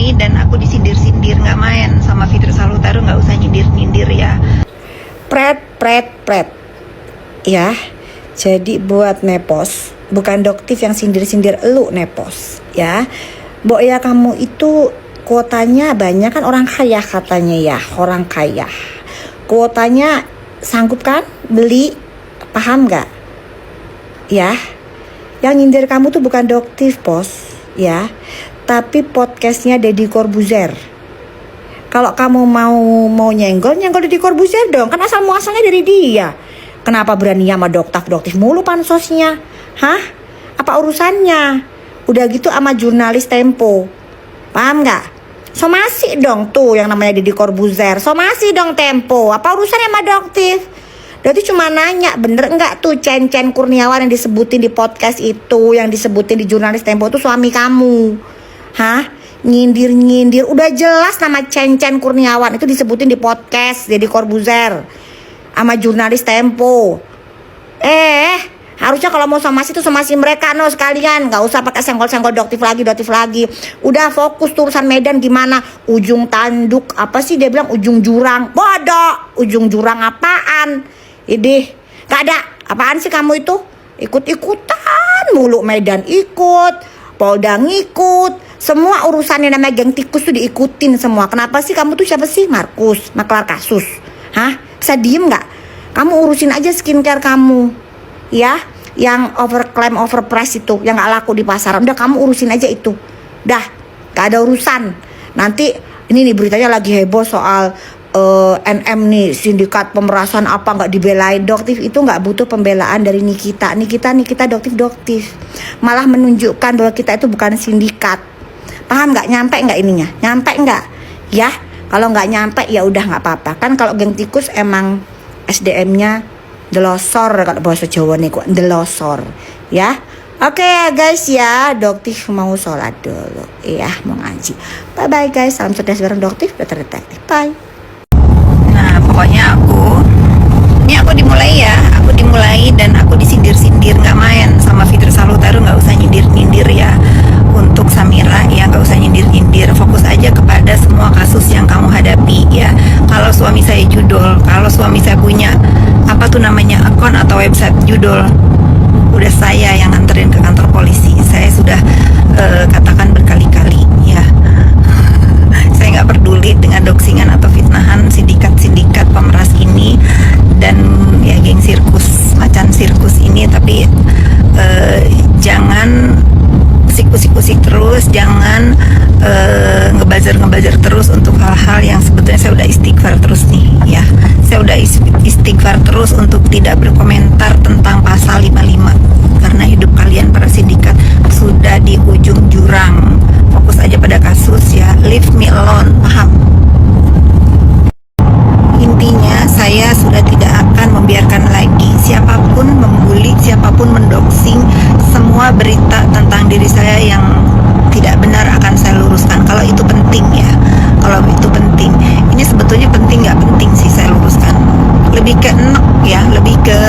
dimulai dan aku disindir-sindir, nggak main sama Fitri Salutaru, nggak usah nyindir-nyindir ya. Pret. Ya, jadi buat Nepos, bukan Doktif yang sindir-sindir elu Nepos. Ya, Mbok ya kamu itu kuotanya banyak kan, orang kaya katanya ya, orang kaya. Kuotanya sanggup kan beli, paham gak? Ya, yang nyindir kamu tuh bukan Doktif Pos, ya, tapi podcastnya Deddy Corbuzier. Kalau kamu mau nyenggol Deddy Corbuzier dong, kan asal muasalnya dari dia. Kenapa berani sama Doktif mulu pansosnya? Hah? Apa urusannya? Udah gitu sama jurnalis Tempo, paham gak? Somasi dong tuh yang namanya Deddy Corbuzier, somasi dong Tempo. Apa urusannya sama Doktif? Berarti cuma nanya, bener enggak tuh Cen Kurniawan yang disebutin di podcast itu, yang disebutin di jurnalis Tempo itu suami kamu? Hah? Nyindir, udah jelas nama Cen Kurniawan itu disebutin di podcast Deddy Corbuzier sama jurnalis Tempo. Harusnya kalau mau somasi tuh somasi mereka no sekalian, nggak usah pakai senggol-senggol Doktif lagi. Udah fokus tuh urusan Medan gimana? Ujung tanduk apa sih dia bilang, ujung jurang? Bodoh, ujung jurang apaan? Idih, gak ada. Apaan sih kamu itu? Ikut-ikutan mulu, Medan ikut, Polda ngikut, semua urusannya namanya geng tikus tuh diikutin semua. Kenapa sih kamu tuh siapa sih? Markus, maklar kasus. Hah? Bisa diem gak? Kamu urusin aja skincare kamu, ya, yang overclaim overprice itu, yang gak laku di pasaran. Udah kamu urusin aja itu. Dah, gak ada urusan. Nanti ini nih beritanya lagi heboh soal NM nih, sindikat pemerasan apa nggak dibelain. Doktif itu nggak butuh pembelaan dari Nikita Doktif malah menunjukkan bahwa kita itu bukan sindikat. Paham nggak? Nyampe nggak ininya? Nyampe nggak? Ya, kalau nggak nyampe ya udah nggak apa-apa. Kan kalau geng tikus emang SDM-nya delosor, kalau bahasa Jawa nih kok delosor, ya. Oke ya guys ya, Doktif mau sholat dulu, iya mau ngaji. Bye bye guys, salam cerdas bareng Doktif, Dokter Detektif, bye. Nah pokoknya aku dimulai dan aku disindir-sindir, nggak main sama Fitri Salutaru, nggak usah nyindir-nyindir ya. Untuk Samira ya nggak usah nyindir-nyindir, fokus aja kepada semua kasus yang kamu hadapi ya. Kalau suami saya judul, kalau suami saya punya apa tuh namanya akun atau website judul, udah saya yang nganterin ke kantor polisi. Saya sudah katakan berkali-kali ya. Saya nggak peduli dengan doxingan atau fitnahan sindikat pemeras ini dan ya geng sirkus, macan sirkus ini. Tapi jangan kusik terus, jangan ngebazar terus untuk hal-hal yang sebetulnya saya udah istighfar terus nih ya. Saya udah istighfar terus untuk tidak berkomentar tentang pasal 55 karena hidup kalian para sindikat sudah di ujung jurang. Fokus aja pada kasus ya, leave me alone, paham? Intinya saya sudah tidak akan membiarkan lagi siapapun membuli, siapapun mendoxing. Semua berita tentang diri saya yang tidak benar akan saya luruskan. Kalau itu penting ya, kalau itu penting. Ini sebetulnya penting nggak penting sih saya luruskan. Lebih ke enak ya, lebih ke